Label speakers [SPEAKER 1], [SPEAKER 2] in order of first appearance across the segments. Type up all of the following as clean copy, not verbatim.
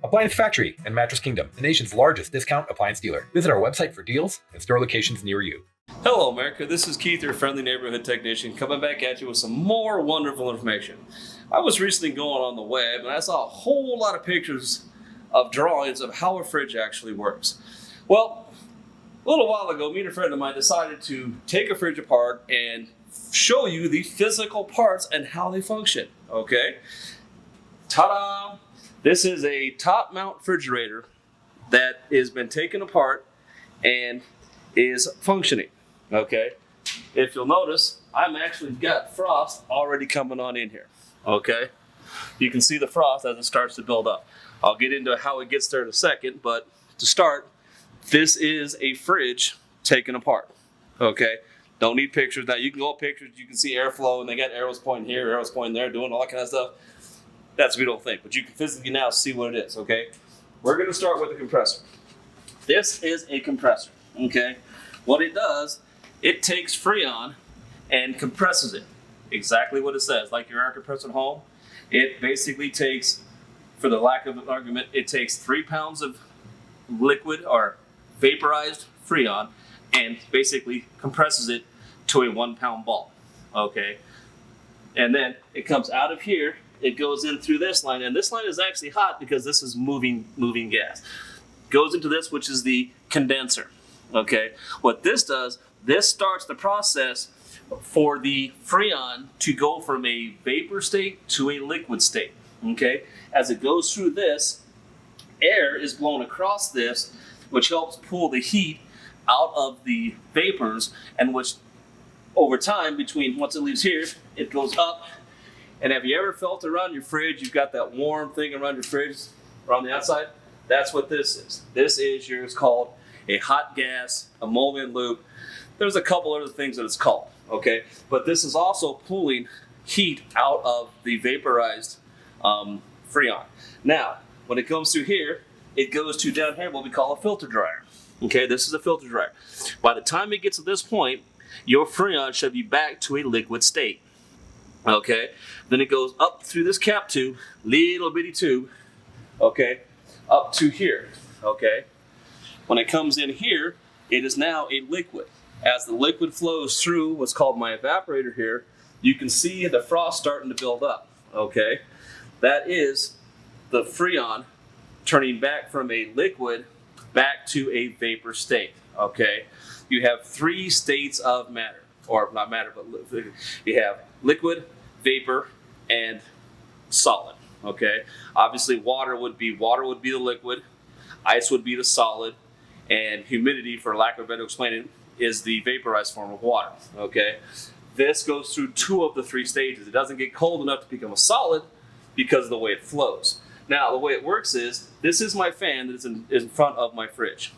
[SPEAKER 1] Appliance Factory and Mattress Kingdom, the nation's largest discount appliance dealer. Visit our website for deals and store locations near you.
[SPEAKER 2] Hello, America. This is Keith, your friendly neighborhood technician, coming back at you with some more wonderful information. I was recently going on the web and I saw a whole lot of pictures of drawings of how a fridge actually works. Well, a little while ago, me and a friend of mine decided to take a fridge apart and show you the physical parts and how they function. Okay? Ta-da! This is a top mount refrigerator that has been taken apart and is functioning. Okay? If you'll notice, I'm actually got frost already coming on in here. Okay? You can see the frost as it starts to build up. I'll get into how it gets there in a second, but to start, this is a fridge taken apart. Okay? Don't need pictures. Now you can go up pictures, you can see airflow, and they got arrows pointing here, arrows pointing there, doing all that kind of stuff. That's a beautiful thing, but you can physically now see what it is, okay? We're gonna start with the compressor. This is a compressor, okay? What it does, it takes Freon and compresses it. Exactly what it says, like your air compressor at home. It basically takes, for the lack of an argument, it takes 3 pounds of liquid or vaporized Freon and basically compresses it to a 1 pound ball, okay? And then it comes out of here, it goes in through this line, and this line is actually hot because this is moving gas. Goes into this, which is the condenser, okay? What this does, this starts the process for the Freon to go from a vapor state to a liquid state, okay? As it goes through this, air is blown across this, which helps pull the heat out of the vapors, and which over time, between once it leaves here, it goes up. And have you ever felt around your fridge, you've got that warm thing around your fridge, around the outside? That's what this is. This is yours called a hot gas emollient loop. There's a couple other things that it's called, okay? But this is also pulling heat out of the vaporized Freon. Now, when it comes through here, it goes to down here what we call a filter dryer. Okay, this is a filter dryer. By the time it gets to this point, your Freon should be back to a liquid state. Okay, then it goes up through this cap tube, little bitty tube, okay, up to here, okay. When it comes in here, it is now a liquid. As the liquid flows through what's called my evaporator here, you can see the frost starting to build up, okay. That is the Freon turning back from a liquid back to a vapor state, okay. You have 3 states of matter, or not matter, but you have liquid, vapor, and solid, okay? Obviously water would be the liquid, ice would be the solid, and humidity, for lack of a better explaining, is the vaporized form of water, okay? This goes through 2 of the 3 stages. It doesn't get cold enough to become a solid because of the way it flows. Now, the way it works is, this is my fan that is in front of my fridge.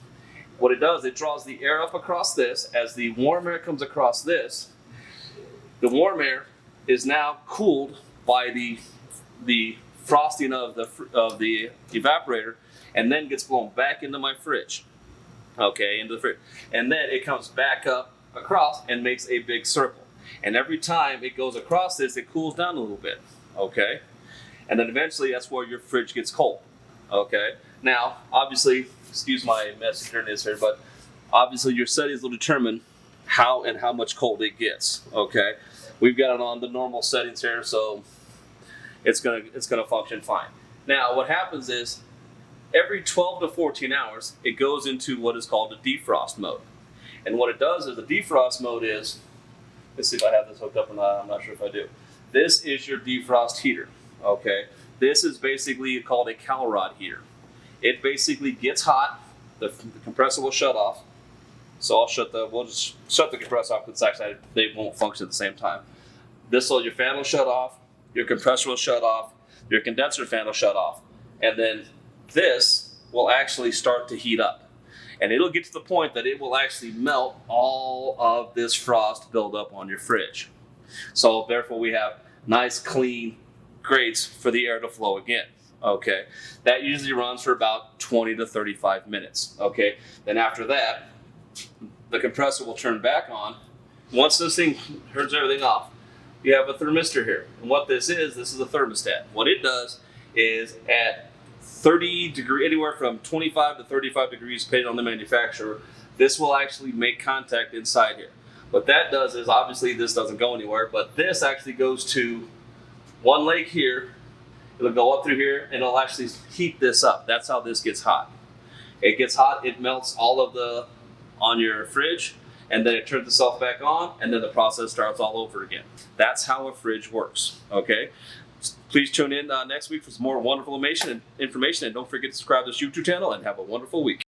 [SPEAKER 2] What it does, it draws the air up across this. As the warm air comes across this, the warm air is now cooled by the frosting of the evaporator, and then gets blown back into my fridge, okay, into the fridge, and then it comes back up across and makes a big circle. And every time it goes across this, it cools down a little bit, okay, and then eventually that's where your fridge gets cold, okay. Now, obviously, excuse my messiness here, but obviously your settings will determine how and how much cold it gets, okay. We've got it on the normal settings here, so it's gonna function fine. Now, what happens is, every 12 to 14 hours, it goes into what is called a defrost mode. And what it does is, the defrost mode is, let's see if I have this hooked up or not, I'm not sure if I do. This is your defrost heater, okay? This is basically called a cal rod heater. It basically gets hot, the compressor will shut off. So we'll just shut the compressor off because actually they won't function at the same time. Your fan will shut off, your compressor will shut off, your condenser fan will shut off, and then this will actually start to heat up. And it'll get to the point that it will actually melt all of this frost build up on your fridge. So therefore we have nice clean grates for the air to flow again. Okay, that usually runs for about 20 to 35 minutes. Okay, then after that, the compressor will turn back on. Once this thing turns everything off, you have a thermistor here. And what this is a thermostat. What it does is at anywhere from 25 to 35 degrees, depending on the manufacturer. This will actually make contact inside here. What that does is, obviously this doesn't go anywhere, but this actually goes to one leg here. It'll go up through here and it'll actually heat this up. That's how this gets hot. It gets hot, it melts all of the on your fridge, and then it turns itself back on, and then the process starts all over again. That's how a fridge works, okay? Please tune in next week for some more wonderful information, and don't forget to subscribe to this YouTube channel, and have a wonderful week.